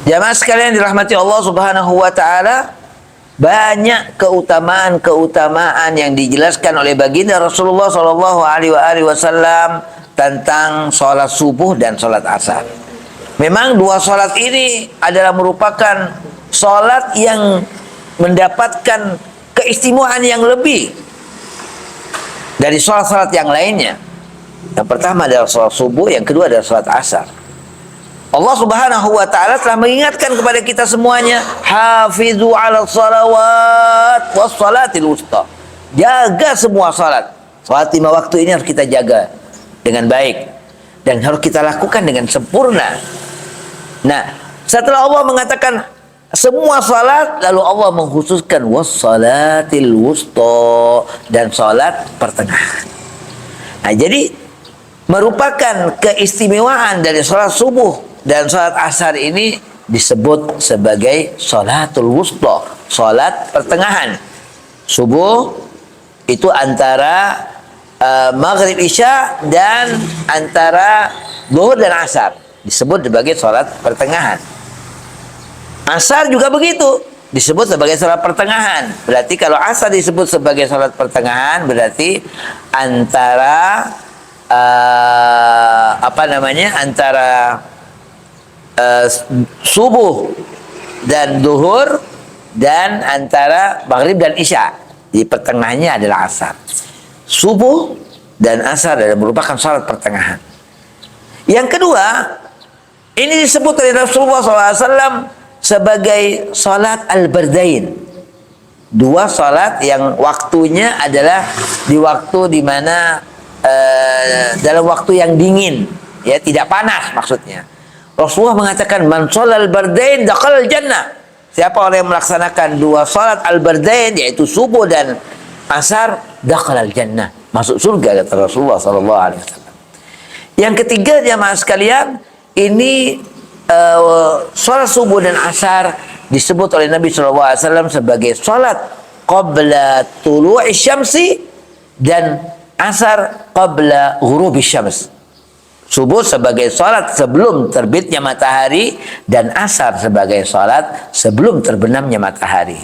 Jamaah sekalian dirahmati Allah Subhanahu wa taala, banyak keutamaan-keutamaan yang dijelaskan oleh baginda Rasulullah sallallahu alaihi wasallam tentang salat subuh dan salat asar. Memang dua salat ini adalah merupakan salat yang mendapatkan keistimewaan yang lebih dari salat-salat yang lainnya. Yang pertama adalah salat subuh, yang kedua adalah salat asar. Allah Subhanahu wa taala telah mengingatkan kepada kita semuanya, hafizu 'ala shalawat was salatil wusta. Jaga semua salat. Salat 5 waktu ini harus kita jaga dengan baik dan harus kita lakukan dengan sempurna. Nah, setelah Allah mengatakan semua salat, lalu Allah mengkhususkan was salatil wusta dan salat pertengahan. Nah, jadi merupakan keistimewaan dari salat subuh dan salat asar ini disebut sebagai salatul wusta, salat pertengahan. Subuh itu antara maghrib isya dan antara zuhur dan asar, disebut sebagai salat pertengahan. Asar juga begitu, disebut sebagai salat pertengahan. Berarti kalau asar disebut sebagai salat pertengahan, berarti antara antara subuh dan zuhur dan antara maghrib dan isya. Di pertengahannya adalah asar. Subuh dan asar adalah merupakan salat pertengahan. Yang kedua, ini disebut oleh Rasulullah SAW sebagai salat al-bardain. Dua salat yang waktunya adalah di waktu di mana dalam waktu yang dingin, ya, tidak panas maksudnya. Rasulullah mengatakan man sholal bardain dakhalal jannah. Siapa orang yang melaksanakan dua salat al-bardain, yaitu subuh dan asar, dakhalal jannah, masuk surga, kata Rasulullah sallallahu alaihi wasallam. Yang ketiga, jamaah sekalian, ini salat subuh dan asar disebut oleh Nabi sallallahu alaihi wasallam sebagai salat qabla tulu'i syamsi dan asar qabla ghurubi syams. Subuh sebagai salat sebelum terbitnya matahari dan asar sebagai salat sebelum terbenamnya matahari.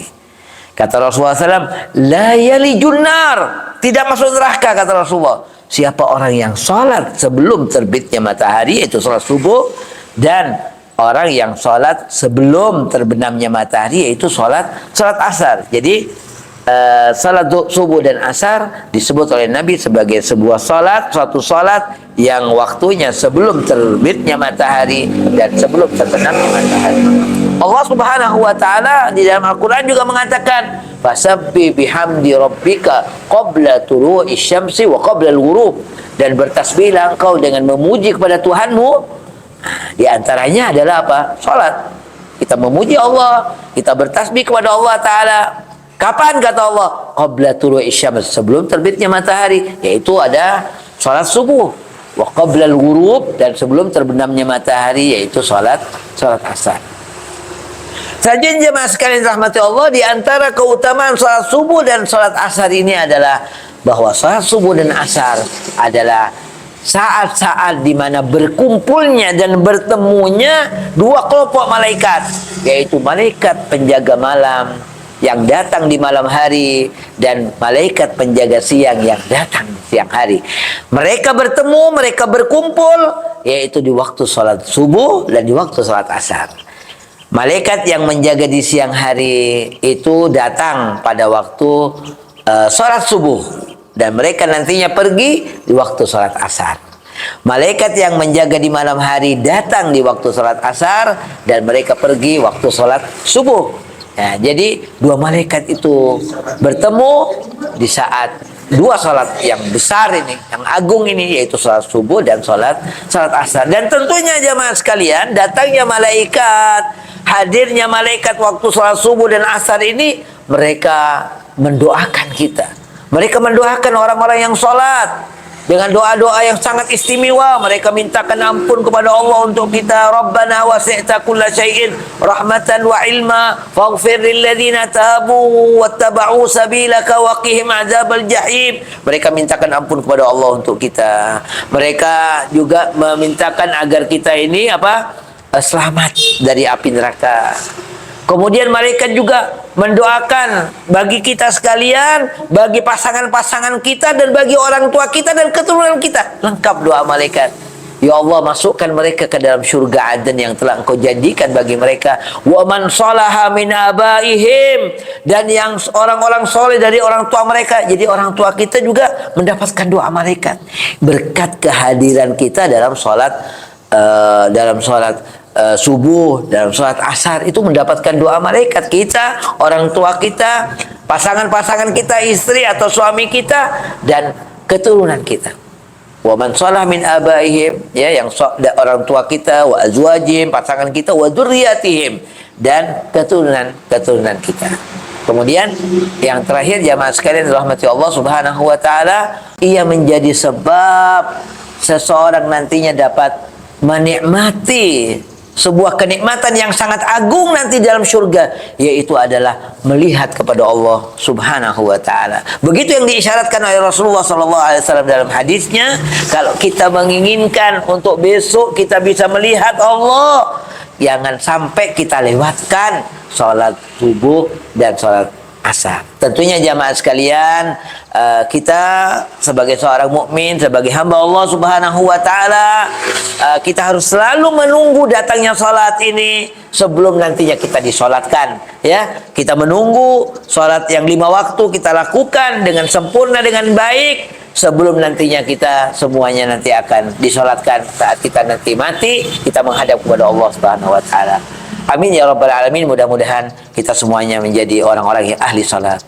Kata Rasulullah SAW, la yalijun nar, tidak masuk neraka, kata Rasulullah, siapa orang yang salat sebelum terbitnya matahari, itu salat subuh, dan orang yang salat sebelum terbenamnya matahari, yaitu salat asar. Jadi salat subuh dan asar disebut oleh Nabi sebagai sebuah suatu salat yang waktunya sebelum terbitnya matahari dan sebelum terbenamnya matahari. Allah Subhanahu wa taala di dalam Al-Qur'an juga mengatakan, fasabbih bihamdi rabbika qabla tulu'i syamsi wa qabla al-ghurub, dan bertasbihlah engkau dengan memuji kepada Tuhanmu. Di antaranya adalah apa? Salat. Kita memuji Allah, kita bertasbih kepada Allah taala. Kapan, kata Allah? Qabla tulu'i syams, sebelum terbitnya matahari, yaitu ada salat subuh. Wa qabla al-ghurub, dan sebelum terbenamnya matahari, yaitu salat asar. Sajian jemaah sekalian rahmati Allah, di antara keutamaan salat subuh dan salat asar ini adalah bahwa salat subuh dan asar adalah saat-saat di mana berkumpulnya dan bertemunya dua kelompok malaikat, yaitu malaikat penjaga malam yang datang di malam hari dan malaikat penjaga siang yang datang di siang hari. Mereka bertemu, mereka berkumpul, yaitu di waktu salat subuh dan di waktu salat asar. Malaikat yang menjaga di siang hari itu datang pada waktu salat subuh, dan mereka nantinya pergi di waktu salat asar. Malaikat yang menjaga di malam hari datang di waktu salat asar, dan mereka pergi waktu salat subuh. Nah, jadi dua malaikat itu bertemu di saat dua salat yang besar ini, yang agung ini, yaitu salat subuh dan salat asar. Dan tentunya jemaah sekalian, datangnya malaikat, hadirnya malaikat waktu salat subuh dan asar ini, mereka mendoakan kita. Mereka mendoakan orang-orang yang salat dengan doa-doa yang sangat istimewa. Mereka mintakan ampun kepada Allah untuk kita. Rabbana wasi'ta kulla syai'in rahmatan wa ilma faghfir lil ladzina tabu wattaba'u sabilaka wa qihim adzabal jahim. Mereka mintakan ampun kepada Allah untuk kita. Mereka juga memintakan agar kita ini selamat dari api neraka. Kemudian malaikat juga mendoakan bagi kita sekalian, bagi pasangan-pasangan kita, dan bagi orang tua kita dan keturunan kita. Lengkap doa malaikat. Ya Allah, masukkan mereka ke dalam syurga Aden yang telah Engkau janjikan bagi mereka. Wa man salaha min abaihim, dan yang orang-orang soleh dari orang tua mereka. Jadi orang tua kita juga mendapatkan doa malaikat berkat kehadiran kita dalam sholat subuh, dalam sholat asar, itu mendapatkan doa malaikat. Kita, orang tua kita, pasangan-pasangan kita, istri atau suami kita, dan keturunan kita. Wa man shalah min abaihim, ya, yang orang tua kita, wa azwajihim, pasangan kita, wa dzurriyyatihim, dan keturunan kita. Kemudian yang terakhir jamaah sekalian rahmati Allah Subhanahu wa taala, ia menjadi sebab seseorang nantinya dapat menikmati sebuah kenikmatan yang sangat agung nanti dalam surga, yaitu adalah melihat kepada Allah Subhanahu wa taala. Begitu yang diisyaratkan oleh Rasulullah sallallahu alaihi wasallam dalam hadisnya, kalau kita menginginkan untuk besok kita bisa melihat Allah, jangan sampai kita lewatkan sholat subuh dan sholat asar. Tentunya jamaah sekalian, kita sebagai seorang mukmin, sebagai hamba Allah Subhanahu wa taala, kita harus selalu menunggu datangnya salat ini sebelum nantinya kita disolatkan, ya. Kita menunggu salat yang 5 waktu kita lakukan dengan sempurna, dengan baik, sebelum nantinya kita semuanya nanti akan disolatkan. Saat kita nanti mati, kita menghadap kepada Allah Subhanahu wa taala. Amin ya rabbal alamin. Mudah-mudahan kita semuanya menjadi orang-orang yang ahli salat.